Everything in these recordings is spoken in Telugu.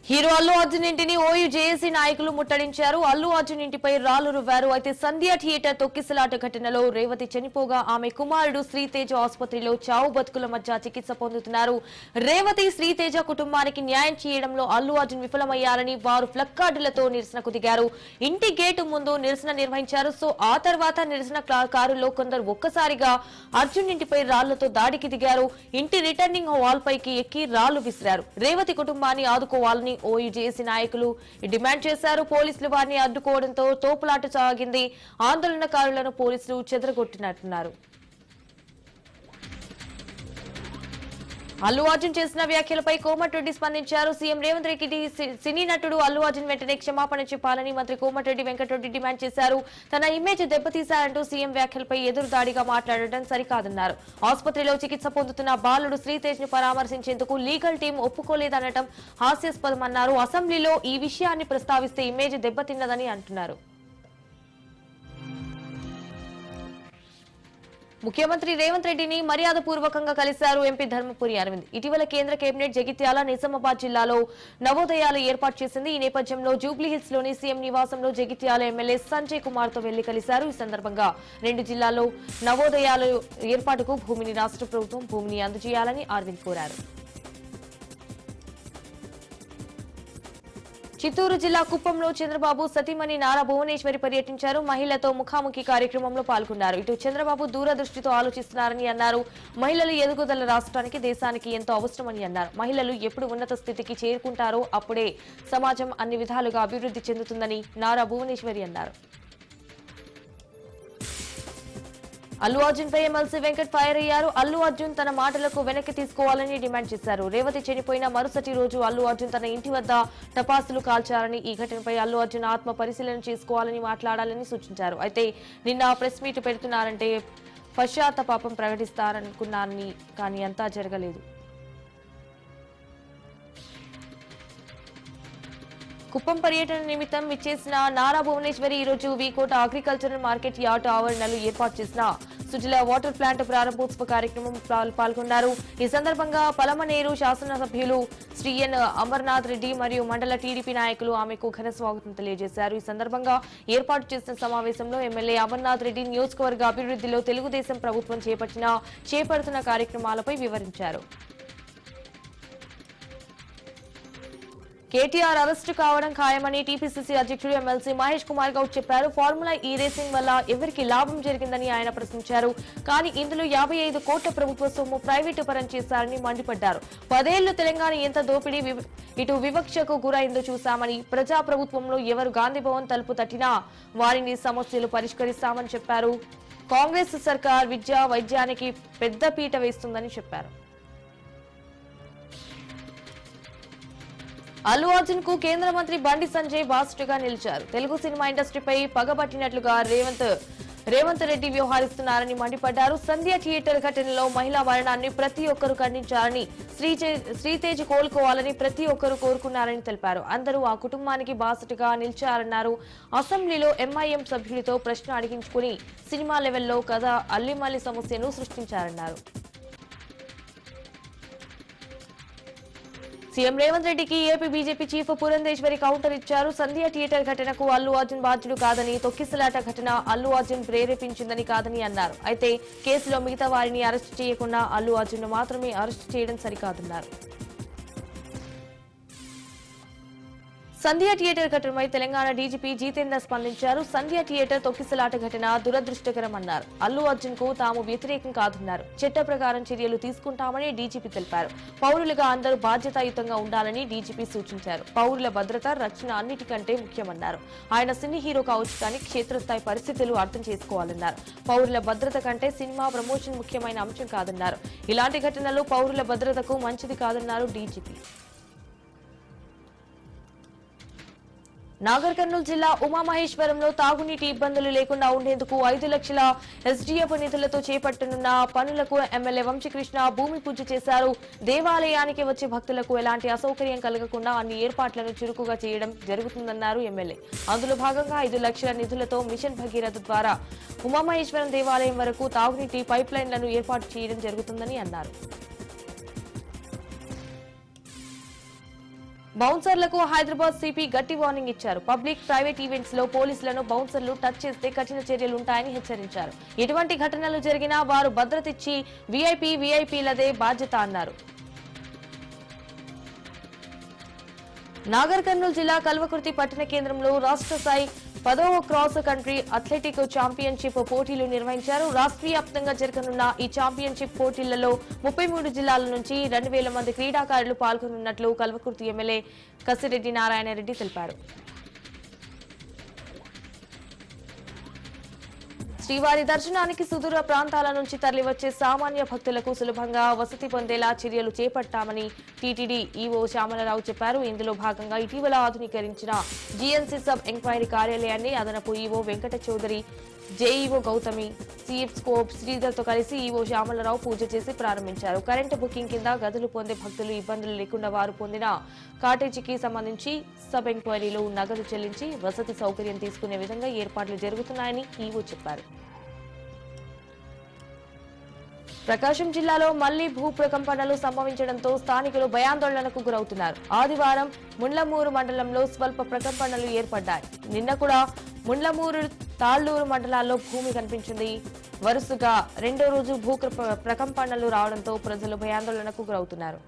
హీరో అల్లు అర్జున్ ఇంటిని ఓయూ జేఏసీ నాయకులు ముట్టడించారు. అల్లు అర్జున్ ఇంటిపై రాళ్లు రువ్వారు. అయితే సంధ్య థియేటర్ తొక్కిసలాట ఘటనలో రేవతి చనిపోగా ఆమె కుమారుడు శ్రీతేజ ఆసుపత్రిలో చావు బతుకుల మధ్య చికిత్స పొందుతున్నారు. రేవతి శ్రీతేజ కుటుంబానికి న్యాయం చేయడంలో అల్లు అర్జున్ విఫలమయ్యారని వారు ఫ్లక్కార్డులతో నిరసనకు దిగారు. ఇంటి గేటు ముందు నిరసన నిర్వహించారు. సో ఆ తర్వాత నిరసన కారులో కొందరు ఒక్కసారిగా అర్జున్ ఇంటిపై రాళ్లతో దాడికి దిగారు. ఇంటి రిటర్నింగ్ వాల్ పైకి ఎక్కి రాళ్లు విసిరారు. రేవతి కుటుంబాన్ని ఆదుకోవాలని ఓయూ జేఏసీ నాయకులు డిమాండ్ చేశారు. పోలీసులు వారిని అడ్డుకోవడంతో తోపులాట సాగింది. ఆందోళనకారులను పోలీసులు చెదరగొట్టినట్టున్నారు. అల్లు అర్జున్ చేసిన వ్యాఖ్యలపై కోమటిరెడ్డి స్పందించారు. సీఎం రేవంత్ రెడ్డి సినీ నటుడు అల్లు అర్జున్ వెంటనే క్షమాపణ చెప్పాలని మంత్రి కోమటిరెడ్డి వెంకటరెడ్డి డిమాండ్ చేశారు. తన ఇమేజ్ దెబ్బతీశారంటూ సీఎం వ్యాఖ్యలపై ఎదురుదాడిగా మాట్లాడటం సరికాదన్నారు. ఆసుపత్రిలో చికిత్స పొందుతున్న బాలుడు శ్రీతేజ్ ను పరామర్శించేందుకు లీగల్ టీం ఒప్పుకోలేదనటం హాస్యాస్పదమన్నారు. అసెంబ్లీలో ఈ విషయాన్ని ప్రస్తావిస్తే ఇమేజ్ దెబ్బతిన్నదని అంటున్నారు. ముఖ్యమంత్రి రేవంత్ రెడ్డిని మర్యాదపూర్వకంగా కలిశారు ఎంపీ ధర్మపురి అరవింద్. ఇటీవల కేంద్ర కేబినెట్ జగిత్యాల, నిజామాబాద్ జిల్లాలో నవోదయాలు ఏర్పాటు చేసింది. ఈ నేపథ్యంలో జూబ్లీహిల్స్ లోని సీఎం నివాసంలో జగిత్యాల ఎమ్మెల్యే సంజయ్ కుమార్ తో వెళ్లి కలిశారు. ఈ సందర్భంగా 2 జిల్లాల్లో నవోదయాల ఏర్పాటుకు భూమిని రాష్ట్ర ప్రభుత్వం భూమిని అందజేయాలని అరవింద్ కోరారు. చిత్తూరు జిల్లా కుప్పంలో చంద్రబాబు సతీమణి నారా భువనేశ్వరి పర్యటించారు. మహిళలతో ముఖాముఖి కార్యక్రమంలో పాల్గొన్నారు. ఇటు చంద్రబాబు దూరదృష్టితో ఆలోచిస్తున్నారని అన్నారు. మహిళల ఎదుగుదల రాష్ట్రానికి, దేశానికి ఎంతో అవసరమని అన్నారు. మహిళలు ఎప్పుడు ఉన్నత స్థితికి చేరుకుంటారో అప్పుడే సమాజం అన్ని విధాలుగా అభివృద్ధి చెందుతుందని నారా భువనేశ్వరి అన్నారు. అల్లు అర్జున్ పై ఎమ్మెల్సీ వెంకట్ ఫైర్ అయ్యారు. అల్లు అర్జున్ తన మాటలకు వెనక్కి తీసుకోవాలని డిమాండ్ చేశారు. రేవతి చనిపోయిన మరుసటి రోజు అల్లు అర్జున్ తన ఇంటి వద్ద టపాసులు కాల్చారని, ఈ ఘటనపై అల్లు అర్జున్ ఆత్మ పరిశీలన చేసుకోవాలని మాట్లాడాలని సూచించారు. అయితే నిన్న ప్రెస్ మీట్ పెడుతున్నారంటే పశ్చాత్తాపం ప్రకటిస్తారనుకున్నారని, కానీ అంతా జరగలేదు. కుప్పం పర్యటన నిమిత్తం విచ్చేసిన నారా భువనేశ్వరి ఈ రోజు వీకోట అగ్రికల్చరల్ మార్కెట్ యార్డ్ ఆవరణలో ఏర్పాటు చేసిన సుజల వాటర్ ప్లాంట్ ప్రారంభోత్సవ కార్యక్రమం పాల్గొన్నారు. ఈ సందర్భంగా పలమనేరు శాసనసభ్యులు శ్రీ ఎన్ అమర్నాథ్ రెడ్డి మరియు మండల టీడీపీ నాయకులు ఆమెకు ఘన స్వాగతం తెలియజేశారు. ఈ సందర్భంగా ఏర్పాటు చేసిన సమావేశంలో ఎమ్మెల్యే అమర్నాథ్ రెడ్డి నియోజకవర్గ అభివృద్ధిలో తెలుగుదేశం ప్రభుత్వం చేపడుతున్న కార్యక్రమాలపై వివరించారు. కేటీఆర్ అరెస్టు కావడం ఖాయమని టీపీసీసీ అధ్యక్షుడు ఎమ్మెల్సీ మహేష్ కుమార్ గౌడ్ చెప్పారు. ఫార్ములా ఈ రేసింగ్ వల్ల ఎవరికి లాభం జరిగిందని ఆయన ప్రశ్నించారు. కానీ ఇందులో 55 కోట్ల ప్రభుత్వ సొమ్ము ప్రైవేటు పరం చేశారని మండిపడ్డారు. 10 ఏళ్లు తెలంగాణ ఎంత దోపిడీ, ఇటు వివక్షకు గురైందో చూశామని, ప్రజాప్రభుత్వంలో ఎవరు గాంధీభవన్ తలుపు తట్టినా వారిని సమస్యలు పరిష్కరిస్తామని చెప్పారు. కాంగ్రెస్ సర్కార్ విద్య, వైద్యానికి పెద్ద పీట వేస్తుందని చెప్పారు. అల్లు అర్జున్ కు కేంద్ర మంత్రి బండి సంజయ్ బాస్టుగా నిలిచారు. తెలుగు సినిమా ఇండస్ట్రీపై పగబట్టినట్లుగా రేవంత్ రెడ్డి వ్యవహరిస్తున్నారని మండిపడ్డారు. సంధ్య థియేటర్ ఘటనలో మహిళా మరణాన్ని ప్రతి ఒక్కరూ ఖండించారని, శ్రీతేజ్ కోలుకోవాలని ప్రతి ఒక్కరూ కోరుకున్నారని తెలిపారు. అందరూ ఆ కుటుంబానికి బాసటగా నిలిచారన్నారు. అసెంబ్లీలో ఎంఐఎం సభ్యులతో ప్రశ్న అడిగించుకుని సినిమా లెవెల్లో కథ అల్లిమల్లి సమస్యను సృష్టించారన్నారు. సీఎం రేవంత్ రెడ్డికి AP BJP chief Purandeswari counter ఇచ్చారు. సంధ్య థియేటర్ ఘటనకు అల్లు అర్జున్ బాధ్యుడు కాదని, తొక్కిసలాట ఘటన అల్లు అర్జున్ ప్రేరేపించిందని కాదని అన్నారు. అయితే కేసులో మిగతా వారిని అరెస్టు చేయకుండా అల్లు అర్జున్ మాత్రమే అరెస్టు చేయడం సరికాదన్నారు. సంధ్య థియేటర్ ఘటనపై తెలంగాణ డీజీపీ జితేందర్ స్పందించారు. సంధ్య థియేటర్ తొక్కిసలాట ఘటన దురదృష్టకరమన్నారు. అల్లు అర్జున్ కు తాము వ్యతిరేకం కాదన్నారు. చట్ట ప్రకారం చర్యలు తీసుకుంటామని డీజీపీ తెలిపారు. పౌరులుగా అందరూ బాధ్యతాయుతంగా ఉండాలని డీజీపీ సూచించారు. పౌరుల భద్రత, రక్షణ అన్నిటికంటే ముఖ్యమన్నారు. ఆయన సినీ హీరో కావచ్చు కానీ క్షేత్రస్థాయి పరిస్థితులు అర్థం చేసుకోవాలన్నారు. పౌరుల భద్రత కంటే సినిమా ప్రమోషన్ ముఖ్యమైన అంశం కాదన్నారు. ఇలాంటి ఘటనలు పౌరుల భద్రతకు మంచిది కాదన్నారు డీజీపీ. నాగర్ కర్నూలు జిల్లా ఉమామహేశ్వరంలో తాగునీటి ఇబ్బందులు లేకుండా ఉండేందుకు 5 లక్షల ఎస్డీఎఫ్ నిధులతో చేపట్టనున్న పనులకు ఎమ్మెల్యే వంశీకృష్ణ భూమి పూజ చేశారు. దేవాలయానికి వచ్చే భక్తులకు ఎలాంటి అసౌకర్యం కలగకుండా అన్ని ఏర్పాట్లను చురుకుగా చేయడం జరుగుతుందన్నారు ఎమ్మెల్యే. అందులో భాగంగా 5 లక్షల నిధులతో మిషన్ భగీరథ ద్వారా ఉమామహేశ్వరం దేవాలయం వరకు తాగునీటి పైప్ లైన్లను ఏర్పాటు చేయడం జరుగుతుందని అన్నారు. బౌన్సర్లకు హైదరాబాద్ సిపి గట్టి వార్నింగ్ ఇచ్చారు. పబ్లిక్ ప్రైవేట్ ఈవెంట్స్ లో పోలీసులను బౌన్సర్లు టచ్ చేస్తే కఠిన చర్యలుంటాయని హెచ్చరించారు. ఎటువంటి ఘటనలు జరిగినా వారు భద్రతిచ్చి వీఐపీలదే బాధ్యత అన్నారు. నాగర్ కర్నూలు జిల్లా కల్వకుర్తి పట్టణ కేంద్రంలో రాష్ట్ర స్థాయి 10వ క్రాస్ కంట్రీ అథ్లెటిక్ ఛాంపియన్షిప్ పోటీలు నిర్వహించారు. రాష్ట్ర వ్యాప్తంగా జరగనున్న ఈ ఛాంపియన్షిప్ పోటీలలో 33 జిల్లాల నుంచి 2000 మంది క్రీడాకారులు పాల్గొనున్నట్లు కల్వకుర్తి ఎమ్మెల్యే కసిరెడ్డి నారాయణరెడ్డి తెలిపారు. శ్రీవారి దర్శనానికి సుదూర ప్రాంతాల నుంచి తరలివచ్చే సామాన్య భక్తులకు సులభంగా వసతి పొందేలా చర్యలు చేపట్టామని టీటీడీ ఈవో శ్యామలరావు చెప్పారు. ఇందులో భాగంగా ఇటీవల ఆధునీకరించిన జీఎన్సీ సబ్ ఎంక్వైరీ కార్యాలయాన్ని అదనపు ఈవో వెంకట చౌదరి, జేఈఓ గౌతమి, సీఎఫ్ స్కోప్ శ్రీధర్తో కలిసి ఈవో శ్యామలరావు పూజ చేసి ప్రారంభించారు. కరెంటు బుకింగ్ కింద గదులు పొందే భక్తులు ఇబ్బందులు లేకుండా వారు పొందిన కాటేజీకి సంబంధించి సబ్ ఎంక్వైరీలో నగదు చెల్లించి వసతి సౌకర్యం తీసుకునే విధంగా ఏర్పాట్లు జరుగుతున్నాయని ఈవో చెప్పారు. ప్రకాశం జిల్లాలో మళ్లీ భూ ప్రకంపనలు సంభవించడంతో స్థానికులు భయాందోళనకు గురవుతున్నారు. ఆదివారం ముండ్లమూరు మండలంలో స్వల్ప ప్రకంపనలు ఏర్పడ్డాయి. నిన్న కూడా ముండ్లమూరు, తాళ్లూరు మండలాల్లో భూమి కనిపించింది. వరుసగా రెండో రోజు భూ ప్రకంపనలు రావడంతో ప్రజలు భయాందోళనకు గురవుతున్నారు.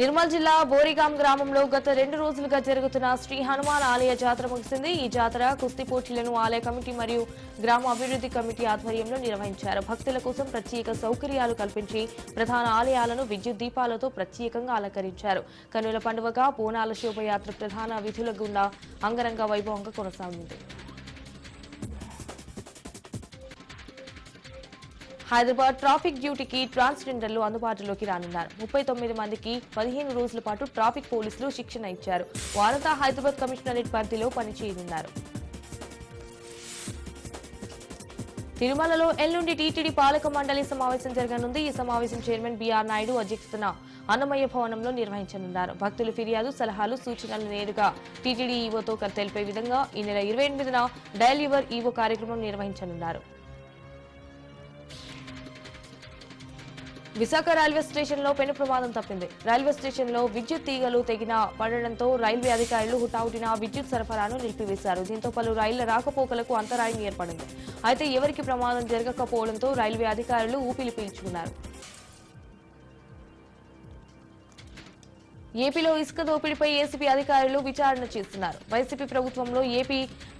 నిర్మల్ జిల్లా బోరిగాం గ్రామంలో గత 2 రోజులుగా జరుగుతున్న శ్రీ హనుమాన్ ఆలయ జాతర ముగిసింది. ఈ జాతర కుస్తీ పోటీలను ఆలయ కమిటీ మరియు గ్రామ అభివృద్ధి కమిటీ ఆధ్వర్యంలో నిర్వహించారు. భక్తుల కోసం ప్రత్యేక సౌకర్యాలు కల్పించి ప్రధాన ఆలయాలను విద్యుత్ దీపాలతో ప్రత్యేకంగా అలంకరించారు. కన్నుల పండుగగా బోనాల శోభయాత్ర ప్రధాన వీధుల గుండా అంగరంగ వైభవంగా కొనసాగింది. హైదరాబాద్ ట్రాఫిక్ డ్యూటీకి ట్రాన్స్జెండర్లు అందుబాటులోకి రానున్నారు. 39 మందికి 15 రోజుల పాటు ట్రాఫిక్ పోలీసులు శిక్షణ ఇచ్చారు. వారంతా హైదరాబాద్ కమిషనరేట్ పరిధిలో పనిచేయనున్నారు. తిరుమలలో ఎల్లుండి టీటీడీ పాలక మండలి సమావేశం జరగనుంది. ఈ సమావేశం చైర్మన్ బిఆర్ నాయుడు అధ్యక్షతన అన్నమయ్య భవనంలో నిర్వహించనున్నారు. భక్తుల ఫిర్యాదు, సలహాలు, సూచనలు నేరుగా టీటీడీ ఈవోతో తెలిపే విధంగా ఈ నెల 28న డయల్ యువర్ ఈవో కార్యక్రమం నిర్వహించనున్నారు. విశాఖ రైల్వే స్టేషన్లో పెను ప్రమాదం తప్పింది. రైల్వే స్టేషన్లో విద్యుత్ తీగలు తెగిన పడడంతో రైల్వే అధికారులు హుటాహుటిన విద్యుత్ సరఫరాను నిలిపివేశారు. దీంతో పలు రైళ్ల రాకపోకలకు అంతరాయం ఏర్పడింది. అయితే ఎవరికి ప్రమాదం జరగకపోవడంతో రైల్వే అధికారులు ఊపిరి పీల్చుకున్నారు. ఏపీలో ఇసుక దోపిడీపై ఏసీబీ అధికారులు విచారణ చేస్తున్నారు. వైసీపీ ప్రభుత్వంలో ఏపీ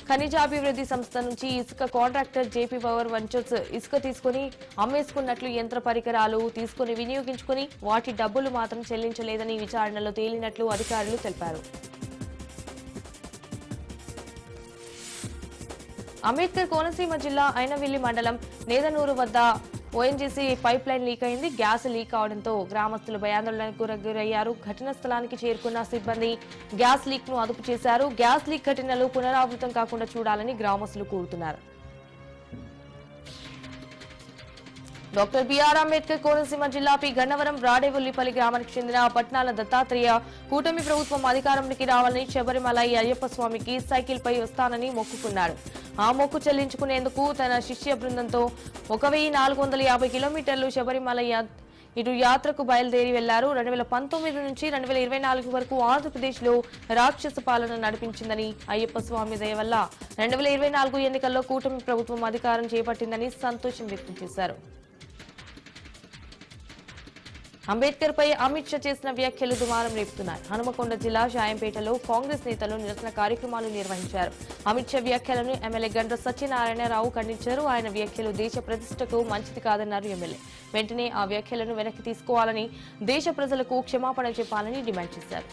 ఖనిజాభివృద్ధి సంస్థ నుంచి ఇసుక కాంట్రాక్టర్ జేపీ పవర్ వెంచర్స్ ఇసుక తీసుకుని అమ్మేసుకున్నట్లు యంత్ర పరికరాలు తీసుకుని వినియోగించుకుని వాటి డబ్బులు మాత్రం చెల్లించలేదని విచారణలో తేలినట్లు అధికారులు తెలిపారు. అంబేద్కర్ కోనసీమ జిల్లా ఐనవిల్లి మండలం నేదనూరు వద్ద ఓఎన్జీసీ పైప్ లైన్ లీక్ అయింది. గ్యాస్ లీక్ అవడంతో గ్రామస్తులు భయాందోళనకు గురయ్యారు. ఘటనా స్థలానికి చేరుకున్న సిబ్బంది గ్యాస్ లీక్ ను అదుపు చేశారు. గ్యాస్ లీక్ ఘటనలు పునరావృతం కాకుండా చూడాలని గ్రామస్తులు కోరుతున్నారు. డాక్టర్ బిఆర్ అంబేద్కర్ కోనసీమ జిల్లా పి గన్నవరం రాడేవుల్లిపల్లి గ్రామానికి చెందిన పట్నాల దత్తాత్రేయ కూటమి ప్రభుత్వం అధికారంలోకి రావాలని శబరిమల అయ్యప్ప స్వామికి సైకిల్ పై వస్తానని మొక్కుకున్నాడు. ఆ మొక్కు చెల్లించుకునేందుకు తన శిష్య బృందంతో 1450 కిలోమీటర్లు శబరిమల ఇటు యాత్రకు బయలుదేరి వెళ్లారు. 2019 నుంచి 2024 వరకు ఆంధ్రప్రదేశ్లో రాక్షస పాలన నడిపించిందని, అయ్యప్ప స్వామి దయ వల్ల 2024 ఎన్నికల్లో కూటమి ప్రభుత్వం అధికారం చేపట్టిందని సంతోషం వ్యక్తం చేశారు. అంబేద్కర్ పై అమిత్ షా చేసిన వ్యాఖ్యలు దుమారం రేపుతున్నాయి. హనుమకొండ జిల్లా షాయంపేటలో కాంగ్రెస్ నేతలు నిరసన కార్యక్రమాలు నిర్వహించారు. అమిత్ షా వ్యాఖ్యలను ఎమ్మెల్యే గండ్ర సత్యనారాయణరావు ఖండించారు. ఆయన వ్యాఖ్యలు దేశ ప్రతిష్టకు మంచిది కాదన్నారు ఎమ్మెల్యే. వెంటనే ఆ వ్యాఖ్యలను వెనక్కి తీసుకోవాలని, దేశ ప్రజలకు క్షమాపణ చెప్పాలని డిమాండ్ చేశారు.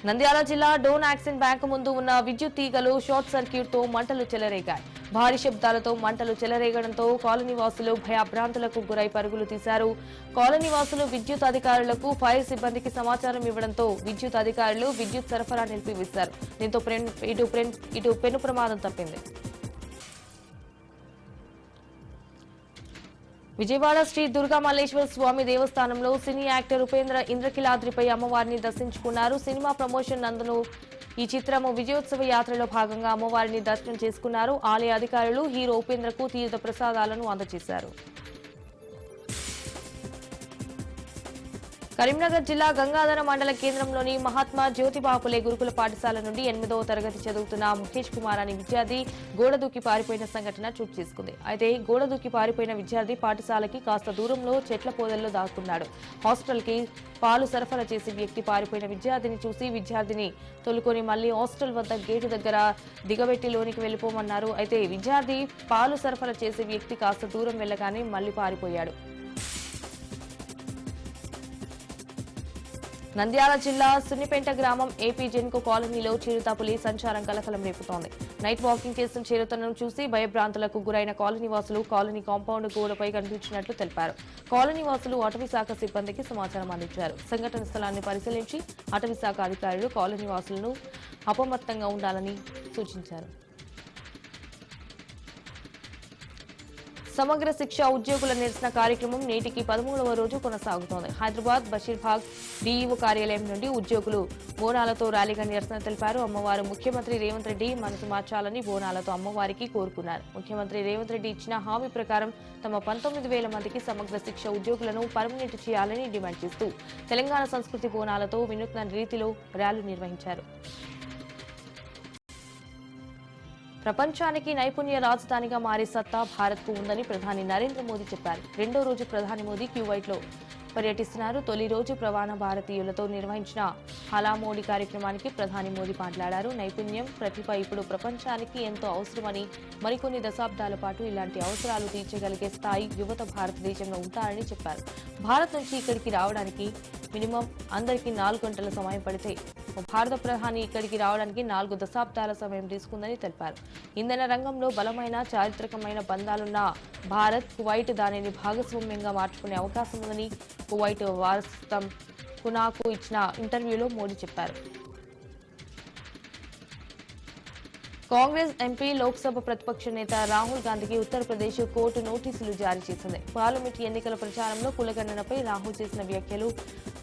నంద్యాల జిల్లా డోన్ యాక్సిన్ బ్యాంకు ముందు ఉన్న విద్యుత్ తీగలు షార్ట్ సర్క్యూట్ తో మంటలు చెలరేగాయి. భారీ శబ్దాలతో మంటలు చెలరేగడంతో కాలనీ వాసులు భయభ్రాంతులకు గురై పరుగులు తీశారు. కాలనీ వాసులు విద్యుత్ అధికారులకు, ఫైర్ సిబ్బందికి సమాచారం ఇవ్వడంతో విద్యుత్ అధికారులు విద్యుత్ సరఫరా నిలిపివేశారు. దీంతో ఇటు పెను ప్రమాదం తప్పింది. విజయవాడ శ్రీ దుర్గా మల్లేశ్వర స్వామి దేవస్థానంలో సినీ యాక్టర్ ఉపేంద్ర ఇంద్రకిలాద్రిపై అమ్మవారిని దర్శించుకున్నారు. సినిమా ప్రమోషన్ నందును ఈ చిత్రము విజయోత్సవ యాత్రలో భాగంగా అమ్మవారిని దర్శనం చేసుకున్నారు. ఆలయ అధికారులు హీరో ఉపేంద్రకు తీర్థ ప్రసాదాలను అందజేశారు. కరీంనగర్ జిల్లా గంగాధర మండల కేంద్రంలోని మహాత్మా జ్యోతిబా ఫులే గురుకుల పాఠశాల నుండి 8వ తరగతి చదువుతున్న ముఖేష్ కుమార్ అనే విద్యార్థి గోడ దూకి పారిపోయిన సంఘటన చోటు చేసుకుంది. అయితే గోడ దూకి పారిపోయిన విద్యార్థి పాఠశాలకి కాస్త దూరంలో చెట్ల పొదల్లో దాక్కున్నాడు. హాస్టల్కి పాలు సరఫరా చేసే వ్యక్తి పారిపోయిన విద్యార్థిని చూసి విద్యార్థిని తోలుకొని మళ్లీ హాస్టల్ వద్ద గేటు దగ్గర దిగబెట్టి లోనికి వెళ్లిపోమన్నారు. అయితే విద్యార్థి పాలు సరఫరా చేసే వ్యక్తి కాస్త దూరం వెళ్లగానే మళ్లీ పారిపోయాడు. నంద్యాల జిల్లా సున్నిపేంట గ్రామం ఏపీ జెన్కో కాలనీలో చిరుతపులి సంచారం కలకలం రేపుతోంది. నైట్ వాకింగ్ చేస్తున్న చిరుతలను చూసి భయభ్రాంతులకు గురైన కాలనీవాసులు కాలనీ కాంపౌండ్ గోడపై కనిపించినట్లు తెలిపారు. కాలనీవాసులు అటవీ శాఖ సిబ్బందికి సమాచారం అందించారు. సంఘటన స్థలాన్ని పరిశీలించి అటవీ శాఖ అధికారులు కాలనీవాసులను అప్రమత్తంగా ఉండాలని సూచించారు. సమగ్ర శిక్ష ఉద్యోగుల నిరసన కార్యక్రమం నేటికి 13వ రోజు కొనసాగుతోంది. హైదరాబాద్ బషీర్బాగ్ డీఈఓ కార్యాలయం నుండి ఉద్యోగులు బోనాలతో ర్యాలీగా నిరసన తెలిపారు. అమ్మవారు ముఖ్యమంత్రి రేవంత్ రెడ్డి మనసు మార్చాలని బోనాలతో అమ్మవారికి కోరుకున్నారు. ముఖ్యమంత్రి రేవంత్ రెడ్డి ఇచ్చిన హామీ ప్రకారం తమ 19,000 మందికి సమగ్ర శిక్ష ఉద్యోగులను పర్మనెంట్ చేయాలని డిమాండ్ చేస్తూ తెలంగాణ సంస్కృతి బోనాలతో వినూత్న రీతిలో ర్యాలీ నిర్వహించారు. ప్రపంచానికి నైపుణ్య రాజధానిగా మారే సత్తా భారత్కు ఉందని ప్రధాని నరేంద్ర మోదీ చెప్పారు. రెండో రోజు ప్రధాని మోదీ క్యూవైట్లో పర్యటిస్తున్నారు. తొలి రోజు ప్రవాణ భారతీయులతో నిర్వహించిన హలా మోడీ కార్యక్రమానికి ప్రధాని మోదీ మాట్లాడారు. నైపుణ్యం, ప్రతిభ ఇప్పుడు ప్రపంచానికి ఎంతో అవసరమని, మరికొన్ని దశాబ్దాల పాటు ఇలాంటి అవసరాలు తీర్చగలిగే స్థాయి యువత భారతదేశంలో ఉంటారని చెప్పారు. భారత్ నుంచి ఇక్కడికి రావడానికి మినిమం అందరికీ 4 గంటల సమయం పడితే భారత ప్రధాని ఇక్కడికి రావడానికి 4 దశాబ్దాల సమయం తీసుకుందని తెలిపారు. ఇంధన రంగంలో బలమైన చారిత్రకమైన బంధాలున్న భారత్, కువైట్ దానిని భాగస్వామ్యంగా మార్చుకునే అవకాశం ఉందని కువైట్ వారసత్వం కునాకు ఇచ్చిన ఇంటర్వ్యూలో మోడీ చెప్పారు. కాంగ్రెస్ ఎంపీ లోక్సభ ప్రతిపక్ష నేత రాహుల్ గాంధీకి ఉత్తరప్రదేశ్ కోర్టు నోటీసులు జారీ చేసింది. పార్లమెంట్ ఎన్నికల ప్రచారంలో కులగణనపై రాహుల్ చేసిన వ్యాఖ్యలు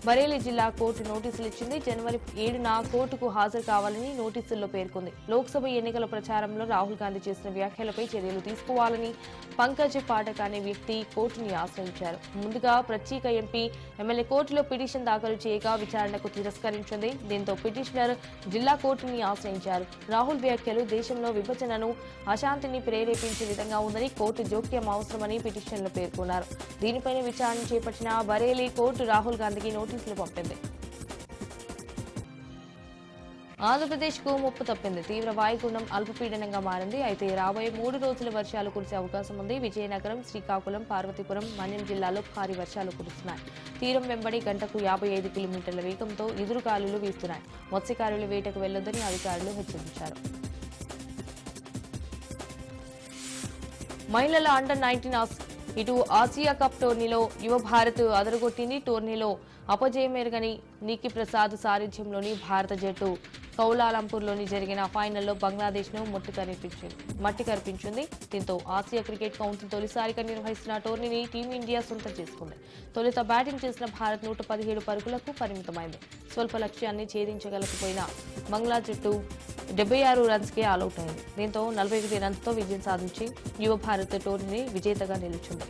బరేలీ జిల్లా కోర్టు నోటీసులు ఇచ్చింది. జనవరి 7న కోర్టుకు హాజరు కావాలని నోటీసుల్లో పేర్కొంది. లోక్సభ ఎన్నికల ప్రచారంలో రాహుల్ గాంధీ చేసిన వ్యాఖ్యలపై చర్యలు తీసుకోవాలని పంకజ్ పాఠక్ అనే వ్యక్తి కోర్టుని ఆశ్రయించారు. ముందుగా ప్రత్యేక ఎంపీ ఎమ్మెల్యే కోర్టులో పిటిషన్ దాఖలు చేయగా విచారణకు తిరస్కరించింది. దీంతో పిటిషనర్ జిల్లా కోర్టుని ఆశ్రయించారు. రాహుల్ వ్యాఖ్యలు దేశంలో విభజనను, అశాంతిని ప్రేరేపించే విధంగా ఉందని, కోర్టు జోక్యం అవసరమని పిటిషన్లో పేర్కొన్నారు. దీనిపైన విచారణ చేపట్టిన బరేలీ కోర్టు రాహుల్ గాంధీకి నోటీసులు పంపింది. ఆంధ్రప్రదేశ్కు ముప్పు తప్పింది. తీవ్ర వాయుగుండం అల్పపీడనంగా మారింది. అయితే రాబోయే 3 రోజుల వర్షాలు కురిసే అవకాశం ఉంది. విజయనగరం, శ్రీకాకుళం, పార్వతీపురం, మన్యం జిల్లాలో భారీ వర్షాలు కురుస్తున్నాయి. తీరం వెంబడి గంటకు 55 కిలోమీటర్ల వేగంతో ఎదురుగాలులు వీస్తున్నాయి. మత్స్యకారులు వేటకు వెళ్లొద్దని అధికారులు హెచ్చరించారు. మహిళల అండర్ 19 ఇటు ఆసియా కప్ టోర్నీలో యువ భారత్ అదరగొట్టింది. టోర్నీలో అపజయమెరగని నీకి ప్రసాద్ సారథ్యంలోని భారత జట్టు కౌలాలంపూర్లోని జరిగిన ఫైనల్లో బంగ్లాదేశ్ను మట్టి కరిపించింది. దీంతో ఆసియా క్రికెట్ కౌన్సిల్ తొలిసారిగా నిర్వహిస్తున్న టోర్నీని టీమిండియా సొంతం చేసుకుంది. తొలుత బ్యాటింగ్ చేసిన భారత్ 117 పరుగులకు పరిమితమైంది. స్వల్ప లక్ష్యాన్ని ఛేదించగలకపోయిన బంగ్లా జట్టు 76 రన్స్కే ఆలౌట్ అయింది. దీంతో 41 రన్స్తో విజయం సాధించి యువ భారత్ టోర్నీని విజేతగా నిలిచింది.